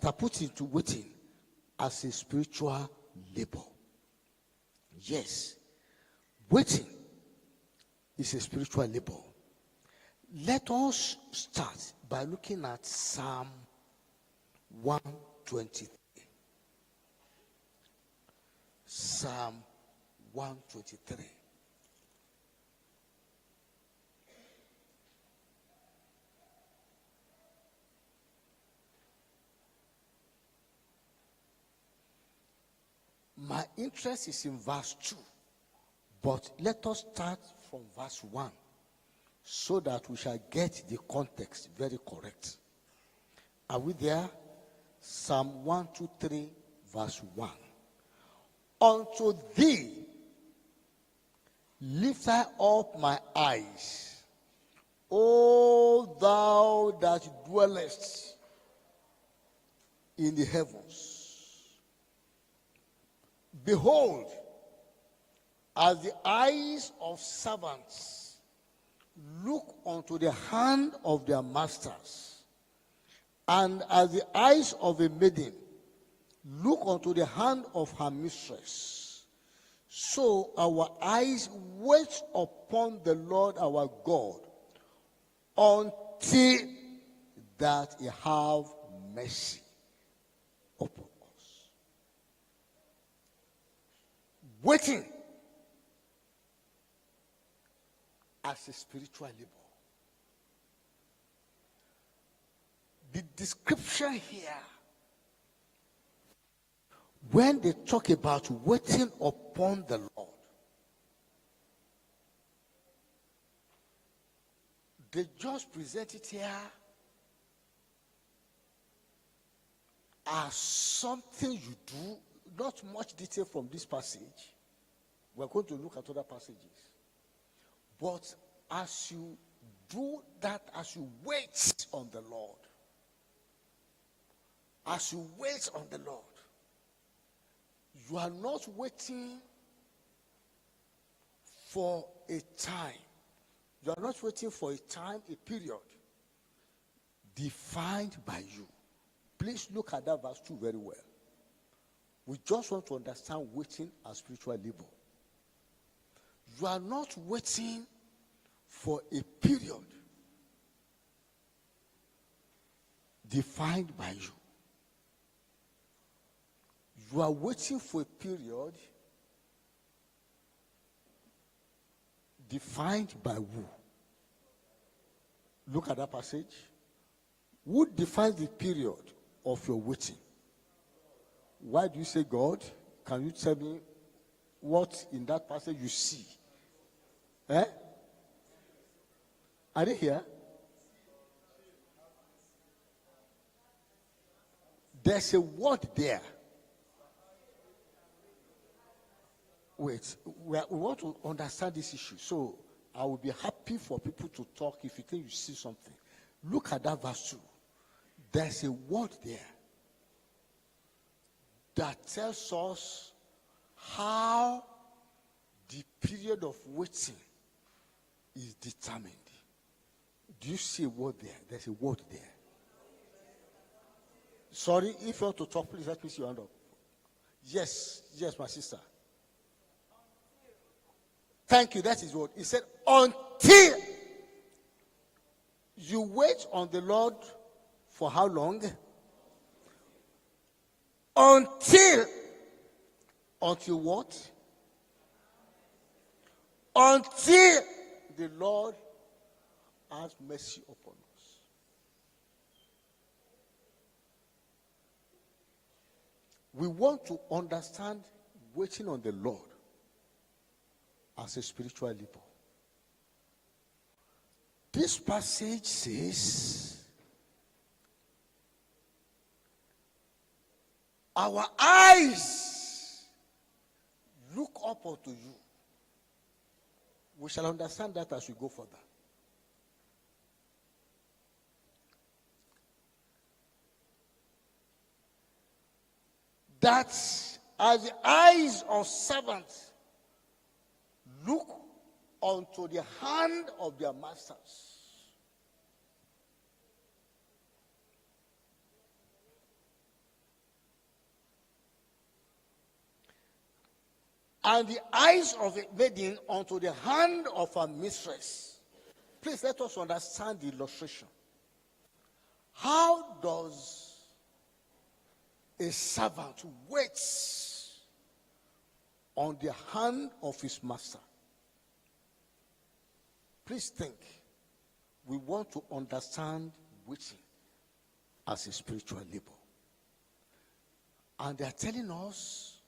catapult into waiting as a spiritual labor. Yes, waiting is a spiritual labor. Let us start by looking at Psalm 123. Psalm 123. My interest is in verse 2, but let us start from verse 1 so that we shall get the context very correct. Are we there? Psalm 123, verse 1. Unto thee lift I up my eyes, O thou that dwellest in the heavens. Behold, as the eyes of servants look unto the hand of their masters, and as the eyes of a maiden look unto the hand of her mistress, so our eyes wait upon the Lord our God until that he have mercy upon us. Waiting as a spiritual labor. The description here, when they talk about waiting upon the Lord, they just present it here as something you do, not much detail from this passage. We're going to look at other passages. But as you do that, as you wait on the Lord, as you wait on the Lord, you are not waiting for a time. You are not waiting for a time, a period defined by you. Please look at that verse 2 very well. We just want to understand waiting as spiritual labor. You are not waiting for a period defined by you. You are waiting for a period defined by who? Look at that passage. Who defines the period of your waiting? Why do you say God? Can you tell me what in that passage you see? Eh? Are they here? There's a word there. Wait, we want to understand this issue. So I will be happy for people to talk if you think you see something. Look at that verse 2. There's a word there that tells us how the period of waiting is determined. Do you see a word there? There's a word there. Sorry, if you want to talk, please let me see your hand up. Yes, my sister. Thank you, that is what. He said, until you wait on the Lord for how long? Until what? Until the Lord has mercy upon us. We want to understand waiting on the Lord as a spiritual labor. This passage says, our eyes look up unto you. We shall understand that as we go further. That as the eyes of servants look unto the hand of their masters, and the eyes of a maiden unto the hand of her mistress. Please let us understand the illustration. How does a servant wait on the hand of his master? Please think. We want to understand waiting as a spiritual labor. And they are telling us,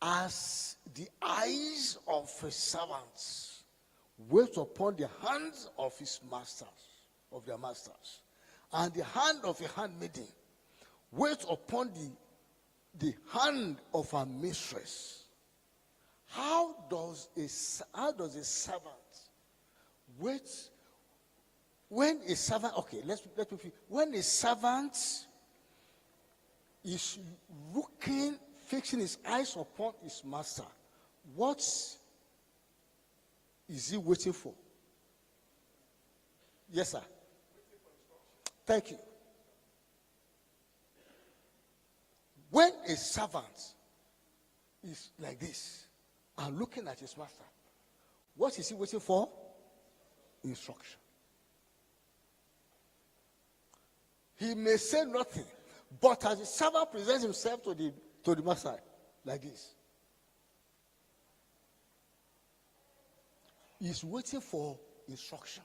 as the eyes of a servant wait upon the hands of his masters, of their masters, and the hand of a handmaiden wait upon the hand of her mistress. How does a servant wait when a servant? Okay, let me feel. When a servant is looking, fixing his eyes upon his master, what is he waiting for? Yes, sir. Thank you. When a servant is like this and looking at his master, what is he waiting for? Instruction. He may say nothing, but as the servant presents himself to the master like this, he's waiting for instruction.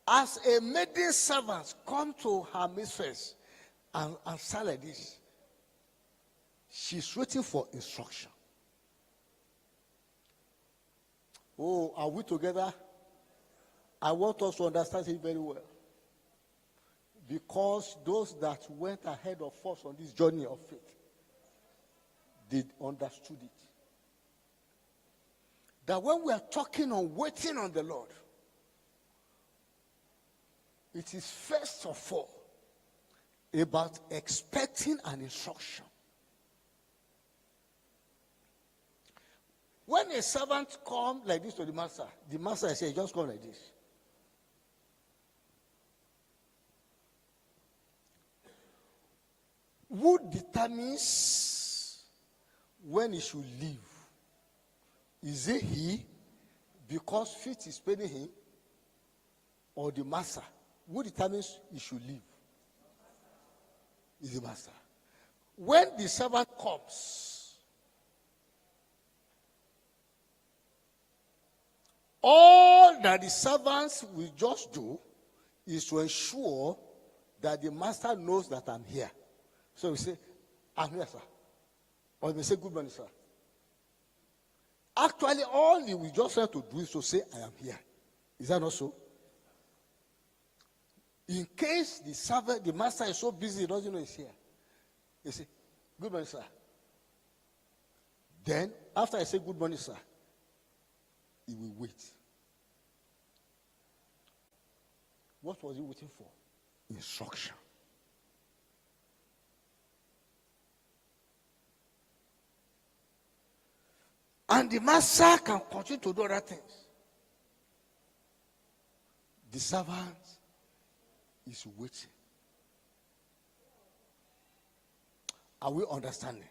As a maiden servant come to her mistress and stand like this, she's waiting for instruction. Oh, are we together? I want us to understand it very well. Because those that went ahead of us on this journey of faith, they understood it. That when we are talking on waiting on the Lord, it is first of all about expecting an instruction. When a servant comes like this to the master says, just come like this. Who determines when he should leave? Is it he, because faith is paying him, or the master? Who determines he should leave? Is the master. When the servant comes, all that the servants will just do is to ensure that the master knows that I'm here. So we say, I'm here, sir. Or we say, good morning, sir. Actually, all we just have to do is to say, I am here. Is that not so? In case the master is so busy, he doesn't know he's here. He say, good morning, sir. Then, after I say good morning, sir, he will wait. What was he waiting for? Instruction. And the master can continue to do other things. The servant is waiting. Are we understanding?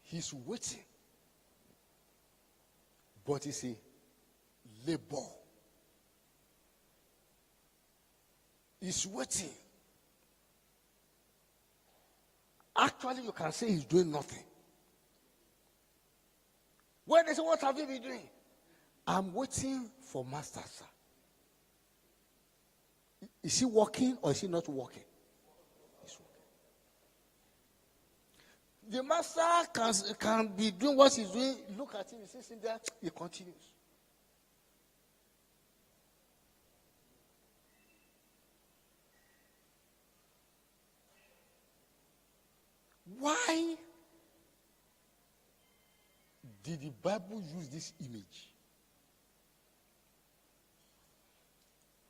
He's waiting. But it's a labor. He's waiting. Actually, you can say he's doing nothing. When they say, what have you been doing? I'm waiting for master, sir. Is he working or is he not working? He's working. The master can be doing what he's doing. Look at him, he sits in there, he continues. Why did the Bible use this image?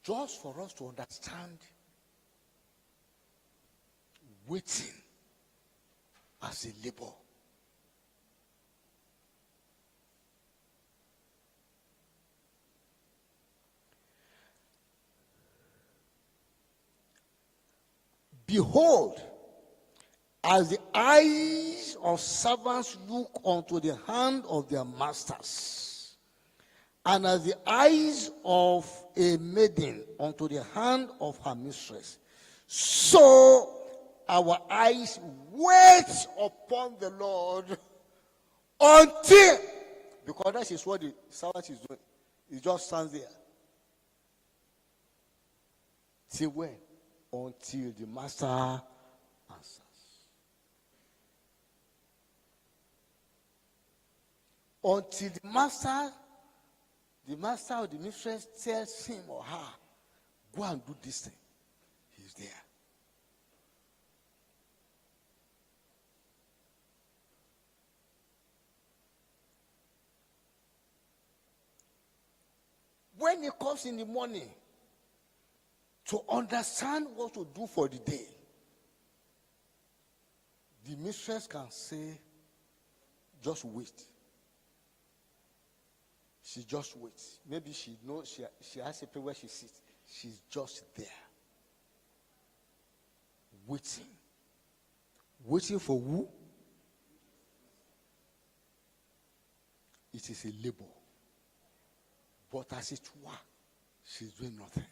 Just for us to understand waiting as a labor. Behold, As the eyes of servants look unto the hand of their masters, and as the eyes of a maiden unto the hand of her mistress, so our eyes wait upon the Lord until, because that is what the servant is doing. He just stands there. Till when? Until the master answers. Until the master or the mistress tells him or her, go and do this thing. He's there. When he comes in the morning to understand what to do for the day, the mistress can say, just wait. She just waits. Maybe she knows she has a place where she sits. She's just there. Waiting. Waiting for who? It is a labor. But as it were, she's doing nothing.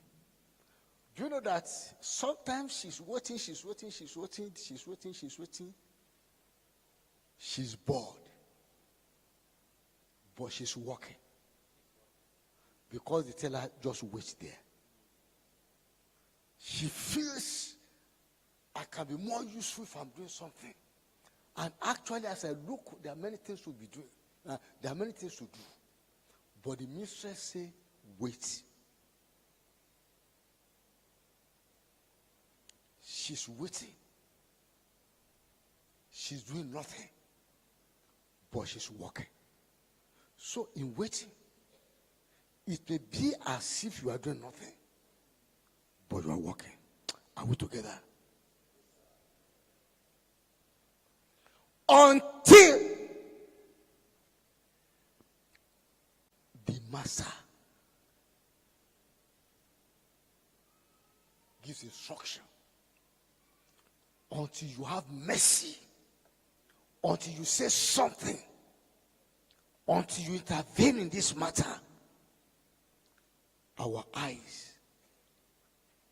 Do you know that sometimes she's waiting. She's bored. But she's working. Because they tell her, just wait there. She feels, I can be more useful if I'm doing something. And actually, as I look, there are many things to be doing. There are many things to do. But the mistress say, wait. She's waiting. She's doing nothing. But she's working. So in waiting, it may be as if you are doing nothing, but you are working. Are we together? Until the master gives instruction, until you have mercy, until you say something, until you intervene in this matter, our eyes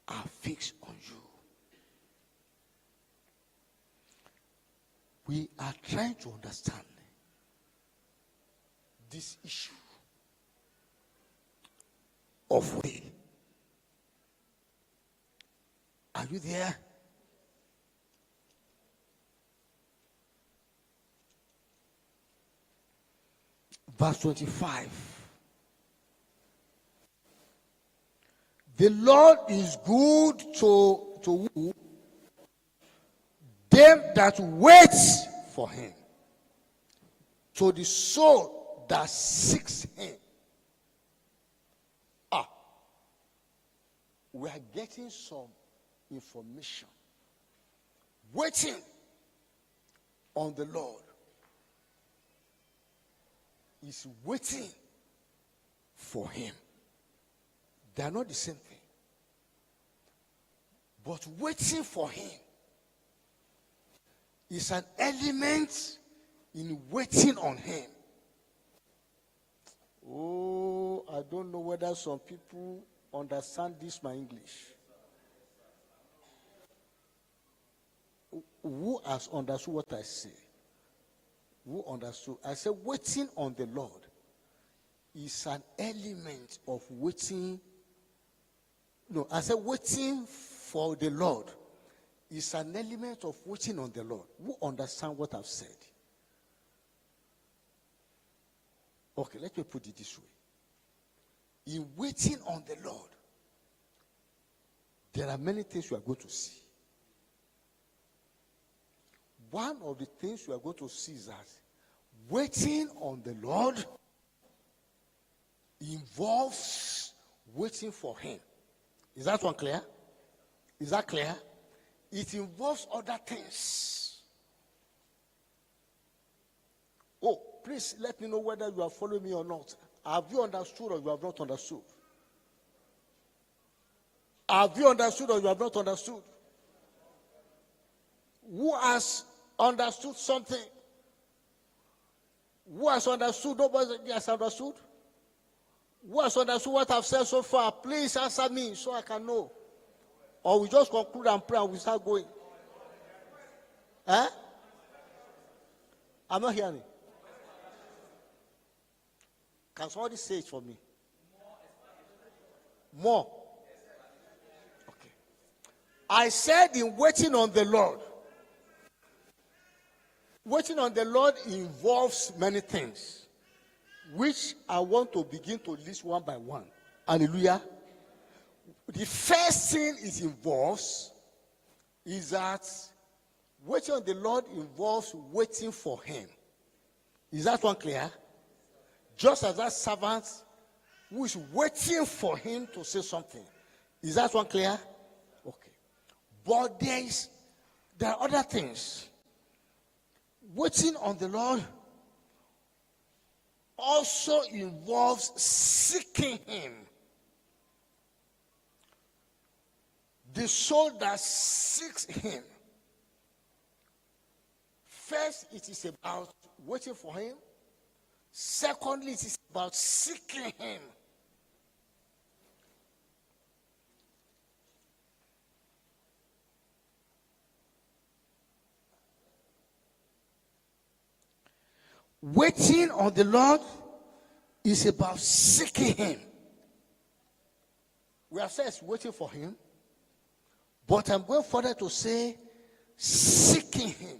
are fixed on you. We are trying to understand this issue of way. Are you there? Verse 25. The Lord is good to who? Them that wait for him. To the soul that seeks him. We are getting some information. Waiting on the Lord is waiting for him. They are not the same thing. But waiting for him is an element in waiting on him. Oh, I don't know whether some people understand this, my English. Who has understood what I say? Who understood? I said waiting on the Lord is an element of waiting. No, I said waiting for the Lord is an element of waiting on the Lord. Who understand what I've said? Okay, let me put it this way. In waiting on the Lord, there are many things you are going to see. One of the things you are going to see is that waiting on the Lord involves waiting for him. Is that one clear? Is that clear? It involves other things. Oh, please let me know whether you are following me or not. Have you understood or you have not understood? Have you understood or you have not understood? Who has understood something? Who has understood? Nobody has understood. Who has understood what I've said so far? Please answer me so I can know. Or we just conclude and pray and we start going. Eh? I'm not hearing. Can somebody say it for me? More. Okay. I said in waiting on the Lord. Waiting on the Lord involves many things, which I want to begin to list one by one. Hallelujah. The first thing it involves is that waiting on the Lord involves waiting for him. Is that one clear? Just as that servant who is waiting for him to say something. Is that one clear? Okay. But there are other things. Waiting on the Lord also involves seeking him. The soul that seeks him. First, it is about waiting for him. Secondly, it is about seeking him. Waiting on the Lord is about seeking him. We have said waiting for him, but I'm going further to say seeking him.